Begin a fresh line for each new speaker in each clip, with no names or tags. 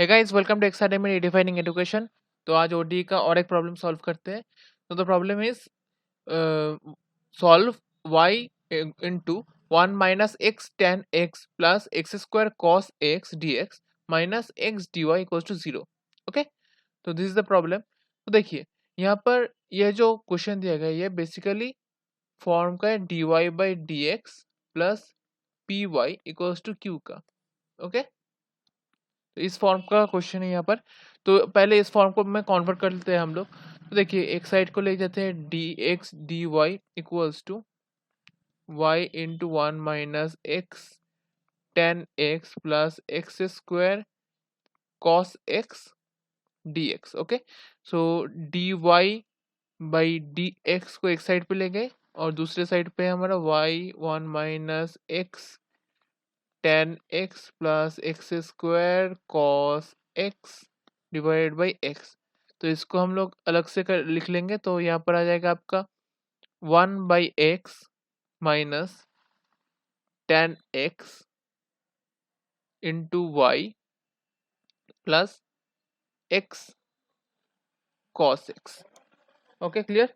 Hey guys, welcome to Exademy defining education. तो आज OD का और एक प्रॉब्लम सॉल्व करते हैं। तो the problem is solve y into 1 minus x tan x plus x square cos x D x minus x d y equals to 0। Okay, तो this is the problem. तो देखिए, यहाँ पर यह जो क्वेश्चन दिया गया है, ये बेसिकली फॉर्म का है d y by d x plus p y equals to q का। ओके, तो इस फॉर्म का क्वेश्चन है यहाँ पर। तो पहले इस फॉर्म को मैं कन्वर्ट कर लेते हैं हम लोग। तो देखिए, एक साइड को ले जाते हैं d x d y equals to y into one minus x tan x plus x square cos x D x. Okay, so d y by d x को एक साइड पे ले गए और दूसरे साइड पे हमारा y one minus x tan x plus x square cos x divided by x. तो इसको हम लोग अलग से लिख लेंगे। तो यहाँ पर आ जाएगा आपका one by x minus tan x into y plus x cos x. Okay, clear.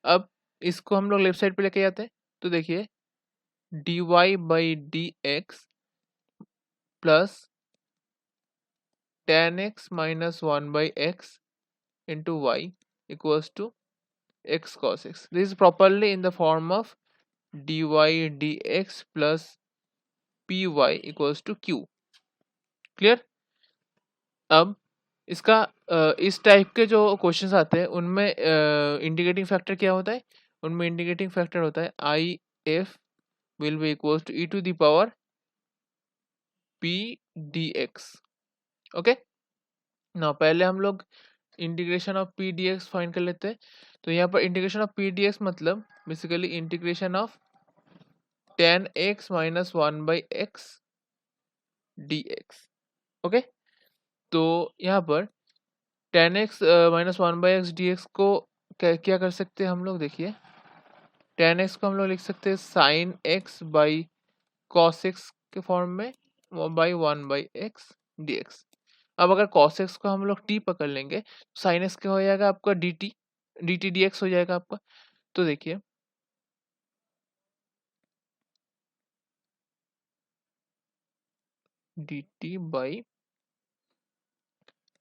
अब इसको हम लोग लेफ्ट साइड पे लेके जाते हैं। तो देखिए, d y by d x plus tan x minus one by x into y equals to x cos x. This is properly in the form of dy dx plus py equals to q. Clear. अब इसका इस type के जो questions आते हैं उनमें indicating factor क्या होता है? उनमें इंडिकेटिंग फैक्टर होता है I F will be equals to e to the power P D x. Okay, ना पहले हम लोग integration of P D X find कर लेते हैं। तो यहाँ पर integration of P D X मतलब basically integration of tan x minus one by x D x. Okay, तो यहाँ पर tan x minus one by x D x को क्या कर सकते हैं हम लोग? देखिए, टेन एक्स को हम लोग लिख सकते हैं sine x by cos x के फॉर्म में by one by x D x. अब अगर कॉस एक्स को हम लोग टी पकड़ लेंगे तो साइन एक्स क्या हो जाएगा आपका डी टी डी एक्स हो जाएगा आपका। तो देखिए, डी टी बाई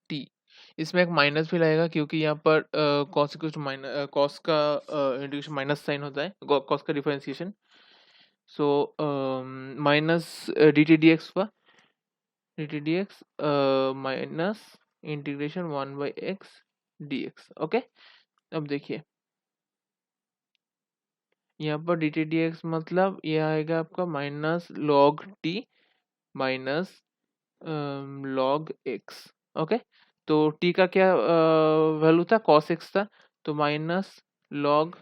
टी, इसमें एक माइनस भी लगेगा क्योंकि यहाँ पर कॉस कुछ माइनस कॉस का इंटीग्रेशन माइनस साइन होता है, कॉस का differentiation. So minus D T D X हुआ, D T D x minus integration one by x D x. Okay, अब देखिए यहाँ पर डी टी डी एक्स मतलब ये आएगा आपका minus log T minus log x. Okay, तो टी का क्या वैल्यू था? कॉस एक्स था, तो minus log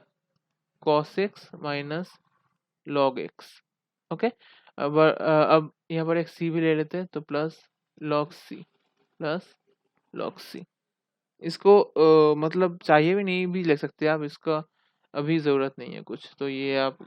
cos x minus log x. Okay, अब यहाँ पर एक सी भी ले लेते हैं, तो प्लस लॉग सी। इसको मतलब चाहिए भी नहीं भी ले सकते आप, इसका अभी ज़रूरत नहीं है कुछ, तो ये आप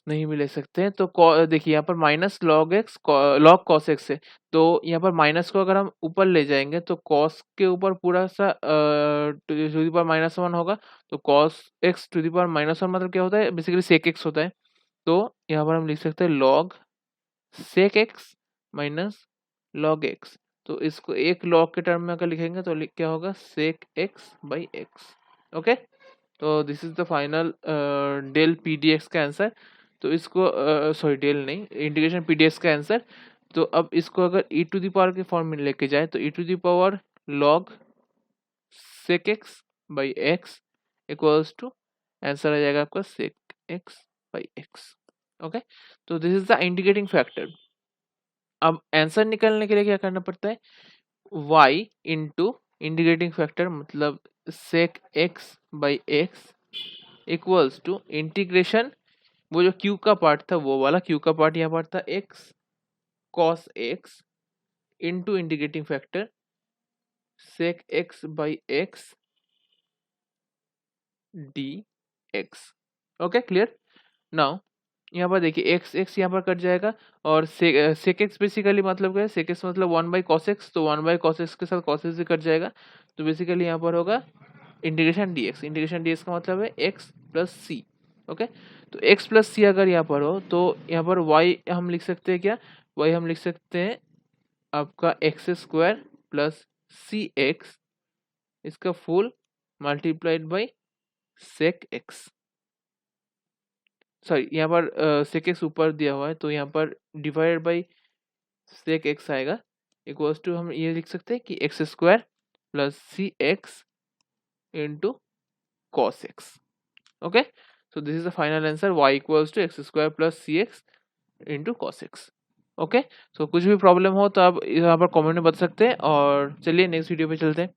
नहीं भी ले सकते हैं। तो देखिए यहाँ पर minus log x log cos x है, तो यहाँ पर माइनस को अगर हम ऊपर ले जाएंगे तो कॉस के ऊपर पूरा सा to the power minus one होगा। तो cos x to the power minus one मतलब क्या होता है? बेसिकली सेक एक्स होता है। तो यहाँ पर हम लिख सकते हैं log sec x minus log x. तो इसको एक लॉग के टर्म में अगर लिखेंगे तो क्या होगा? Sec x by X. Okay, तो this is the final del P D X का आंसर। तो इसको सॉरी डेल नहीं, इंटीग्रेशन पी डी एक्स का आंसर। तो अब इसको अगर ई टू द पावर के फॉर्म में लेके जाए तो e to the power log sec x by x equals to answer आ जाएगा आपका sec x by X. Okay, तो this is the indicating factor. अब आंसर निकालने के लिए क्या करना पड़ता है? y इंटू इंडिकेटिंग फैक्टर मतलब sec x by x equals to integration, वो जो q का पार्ट था वो वाला q का पार्ट यहाँ पर था x cos x into integrating factor sec x by x D x. Okay, clear. Now यहाँ पर देखिए एक्स एक्स यहाँ पर कट जाएगा और सेक एक्स बेसिकली मतलब क्या है, सेक एक्स मतलब 1/cos x, तो 1/cos x के साथ cos x भी कट जाएगा। तो बेसिकली यहाँ पर होगा इंटीग्रेशन डी एक्स का मतलब है एक्स प्लस सी। ओके, तो एक्स प्लस सी अगर यहाँ पर हो तो यहाँ पर वाई हम लिख सकते हैं क्या, वाई हम लिख सकते हैं आपका x square plus c x इसका full multiplied by sec x. Sorry, यहाँ पर सेक एक्स ऊपर दिया हुआ है तो यहाँ पर डिवाइडेड बाई सेक एक्स आएगा, इक्वल्स टू हम ये लिख सकते हैं कि x square plus c x into cos x. Okay, so this is the final answer, y equals to x square plus cx into cos x। Okay, so कुछ भी problem हो तो आप यहाँ पर कमेंट में बता सकते हैं, और चलिए नेक्स्ट वीडियो पे चलते हैं।